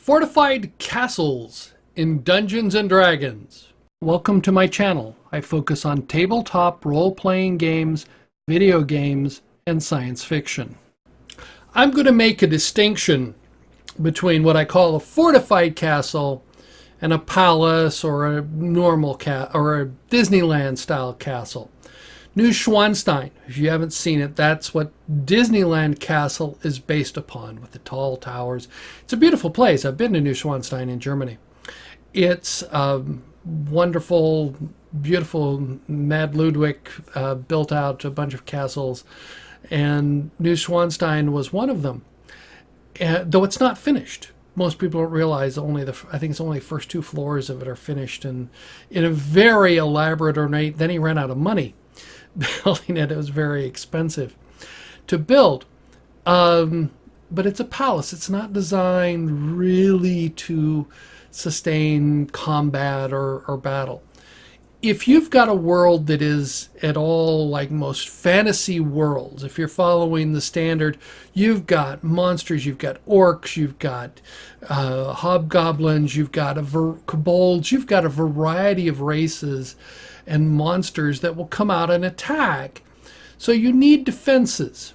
Fortified castles in Dungeons and Dragons. Welcome to my channel. I focus on tabletop role-playing games, video games, and science fiction. I'm going to make a distinction between what I call a fortified castle and a palace or a normal or a Disneyland-style castle. Neuschwanstein, if you haven't seen it, that's what Disneyland Castle is based upon, with the tall towers. It's a beautiful place. I've been to Neuschwanstein in Germany. It's wonderful, beautiful. Mad Ludwig built out a bunch of castles, and Neuschwanstein was one of them. Though it's not finished. Most people don't realize I think it's only the first 2 floors of it are finished, and in a very elaborate ornate. Then he ran out of money building it. It was very expensive to build. But it's a palace. It's not designed really to sustain combat or battle. If you've got a world that is at all like most fantasy worlds, if you're following the standard, you've got monsters, you've got orcs, you've got hobgoblins, you've got kobolds, you've got a variety of races and monsters that will come out and attack. So you need defenses.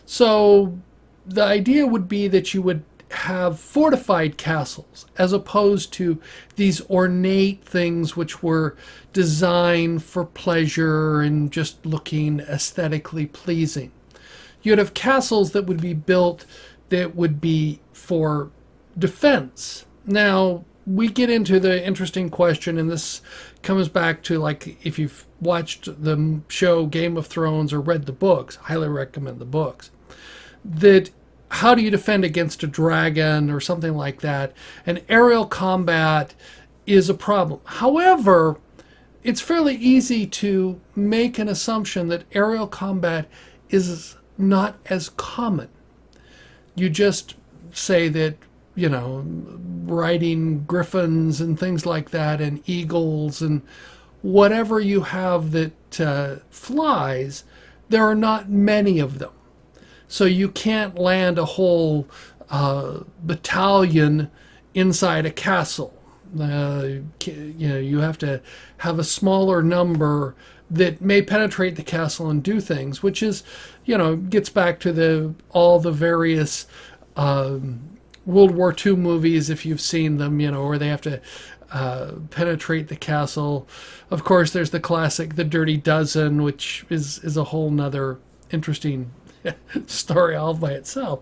So the idea would be that you would have fortified castles as opposed to these ornate things which were designed for pleasure and just looking aesthetically pleasing. You'd have castles that would be built that would be for defense. Now, we get into the interesting question, and this comes back to, like, if you've watched the show Game of Thrones or read the books, I highly recommend the books, that how do you defend against a dragon or something like that? And aerial combat is a problem. However, it's fairly easy to make an assumption that aerial combat is not as common. You just say that, you know, riding griffins and things like that, and eagles and whatever you have that flies, there are not many of them. So you can't land a whole battalion inside a castle. You have to have a smaller number that may penetrate the castle and do things, which is, gets back to all the various World War II movies, if you've seen them, where they have to penetrate the castle. Of course, there's the classic The Dirty Dozen, which is a whole nother interesting story all by itself.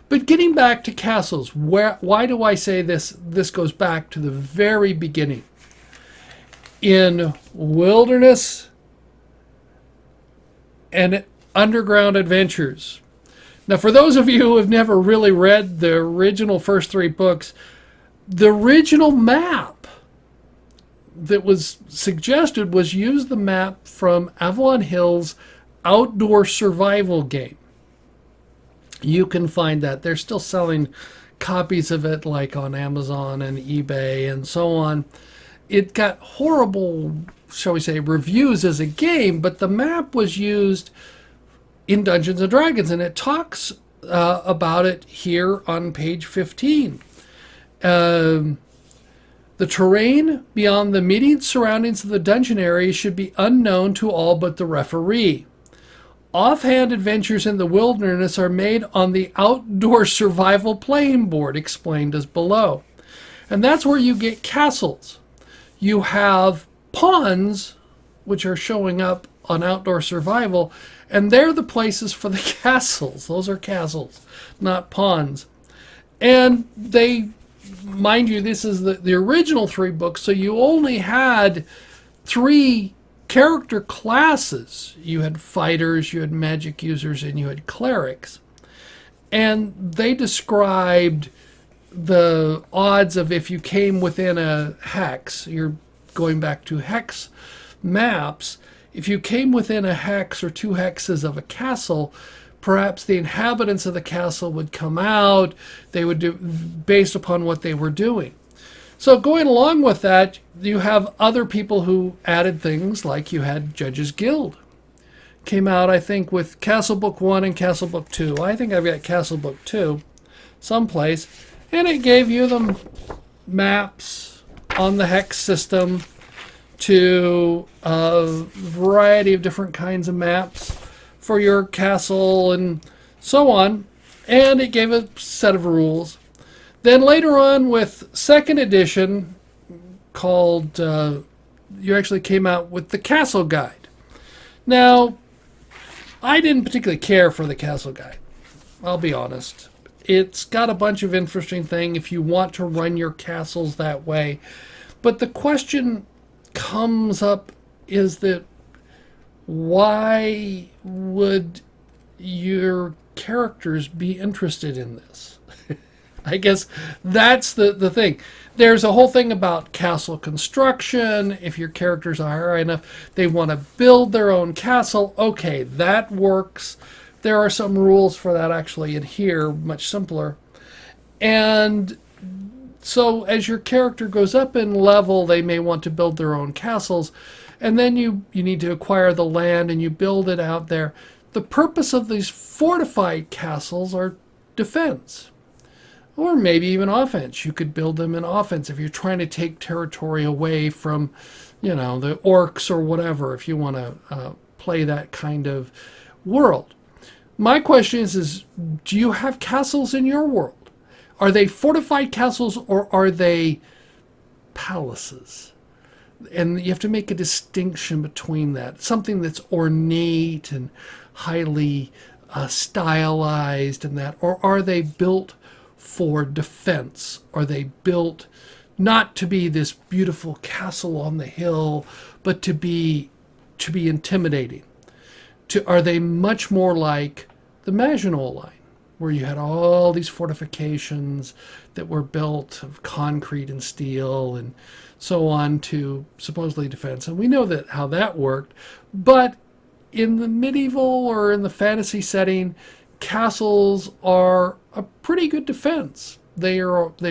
But getting back to castles, why do I say this? This goes back to the very beginning. In Wilderness and Underground Adventures. Now, for those of you who have never really read the original first 3 books, the original map that was suggested was use the map from Avalon Hill's outdoor survival game. You can find that. They're still selling copies of it, like on Amazon and eBay and so on. It got horrible, shall we say, reviews as a game, but the map was used in Dungeons and Dragons, and it talks about it here on page 15. The terrain beyond the immediate surroundings of the dungeon area should be unknown to all but the referee. Offhand adventures in the wilderness are made on the outdoor survival playing board, explained as below. And that's where you get castles. You have pawns, which are showing up on outdoor survival, and they're the places for the castles. Those are castles, not pawns. And they, mind you, this is the original 3 books, so you only had 3 character classes. You had fighters, you had magic users, and you had clerics. And they described the odds of if you came within a hex, you're going back to hex maps, if you came within a hex or 2 hexes of a castle, perhaps the inhabitants of the castle would come out. They would do based upon what they were doing. So going along with that, you have other people who added things, like you had Judges Guild. Came out, I think, with Castle Book 1 and Castle Book 2. I think I've got Castle Book 2 someplace. And it gave you the maps on the hex system to a variety of different kinds of maps for your castle and so on. And it gave a set of rules. Then later on with second edition called, you actually came out with the Castle Guide. Now, I didn't particularly care for the Castle Guide. I'll be honest. It's got a bunch of interesting things if you want to run your castles that way. But the question comes up is that why would your characters be interested in this? I guess that's the thing. There's a whole thing about castle construction. If your characters are high enough, they want to build their own castle. Okay, that works. There are some rules for that actually in here, much simpler. And so as your character goes up in level, they may want to build their own castles. And then you need to acquire the land and you build it out there. The purpose of these fortified castles are defense. Or maybe even offense. You could build them in offense if you're trying to take territory away from, the orcs or whatever, if you want to play that kind of world. My question is, do you have castles in your world? Are they fortified castles or are they palaces? And you have to make a distinction between that. Something that's ornate and highly stylized and that. Or are they built for defense? Are they built not to be this beautiful castle on the hill, but to be intimidating? Are they much more like the Maginot Line, where you had all these fortifications that were built of concrete and steel and so on to supposedly defense? And we know that how that worked. But in the medieval or in the fantasy setting, castles are a pretty good defense. They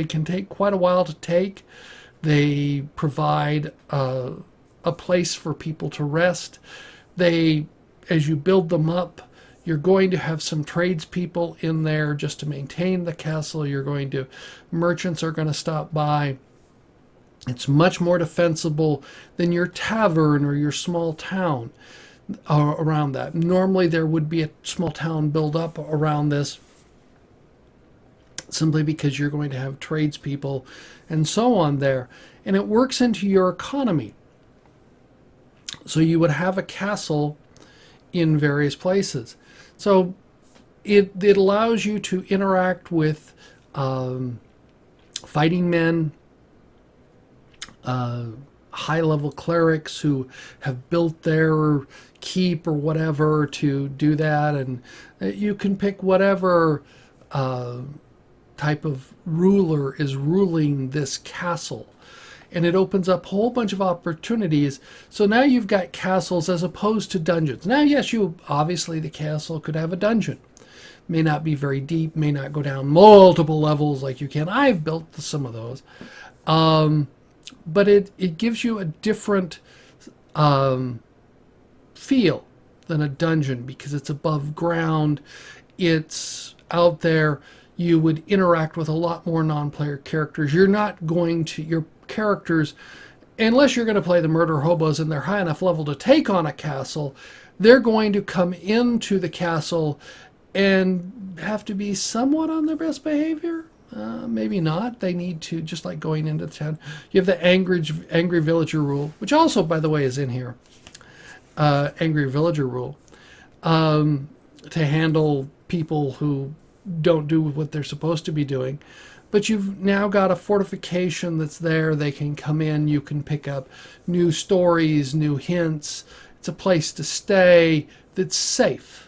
can take quite a while to take. They provide a place for people to rest. As you build them up, you're going to have some tradespeople in there just to maintain the castle. Merchants are going to stop by. It's much more defensible than your tavern or your small town around that. Normally there would be a small town build up around this simply because you're going to have tradespeople and so on there. And it works into your economy. So you would have a castle in various places. So it allows you to interact with fighting men, high-level clerics who have built their keep or whatever to do that. And you can pick whatever type of ruler is ruling this castle. And it opens up a whole bunch of opportunities. So now you've got castles as opposed to dungeons. Now, yes, obviously the castle could have a dungeon. May not be very deep, may not go down multiple levels like you can. I've built some of those. But it gives you a different feel than a dungeon because it's above ground. It's out there. You would interact with a lot more non-player characters. You're not going to... your characters, unless you're going to play the murder hobos and they're high enough level to take on a castle, they're going to come into the castle and have to be somewhat on their best behavior. Maybe not. They need to, just like going into the town. You have the angry villager rule, which also, by the way, is in here. Angry villager rule. To handle people who don't do what they're supposed to be doing. But you've now got a fortification that's there. They can come in. You can pick up new stories, new hints. It's a place to stay that's safe.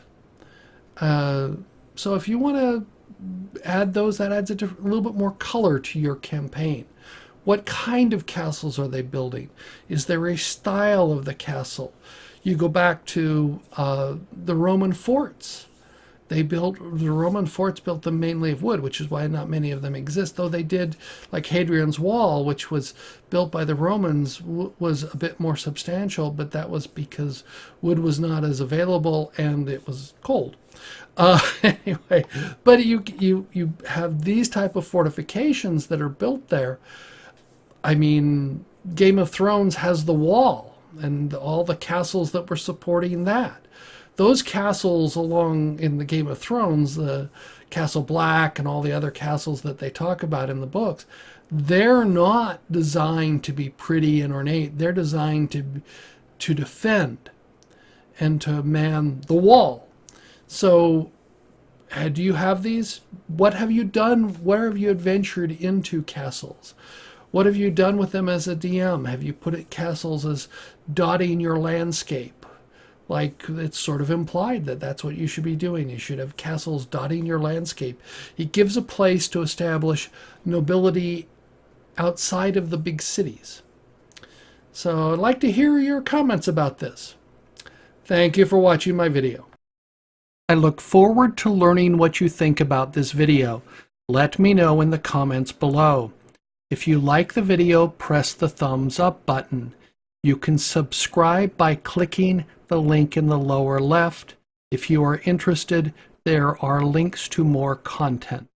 So if you want to add those, that adds a little bit more color to your campaign. What kind of castles are they building? Is there a style of the castle? You go back to the Roman forts. The Roman forts built them mainly of wood, which is why not many of them exist, though they did, like Hadrian's Wall, which was built by the Romans, was a bit more substantial, but that was because wood was not as available and it was cold. Anyway, but you have these type of fortifications that are built there. I mean, Game of Thrones has the Wall and all the castles that were supporting that. Those castles along in the Game of Thrones, the Castle Black and all the other castles that they talk about in the books, they're not designed to be pretty and ornate. They're designed to defend and to man the wall. So do you have these? What have you done? Where have you adventured into castles? What have you done with them as a DM? Have you put castles as dotting your landscape? Like, it's sort of implied that that's what you should be doing. You should have castles dotting your landscape. It gives a place to establish nobility outside of the big cities. So I'd like to hear your comments about this. Thank you for watching my video. I look forward to learning what you think about this video. Let me know in the comments below. If you like the video, press the thumbs up button. You can subscribe by clicking the link in the lower left. If you are interested, there are links to more content.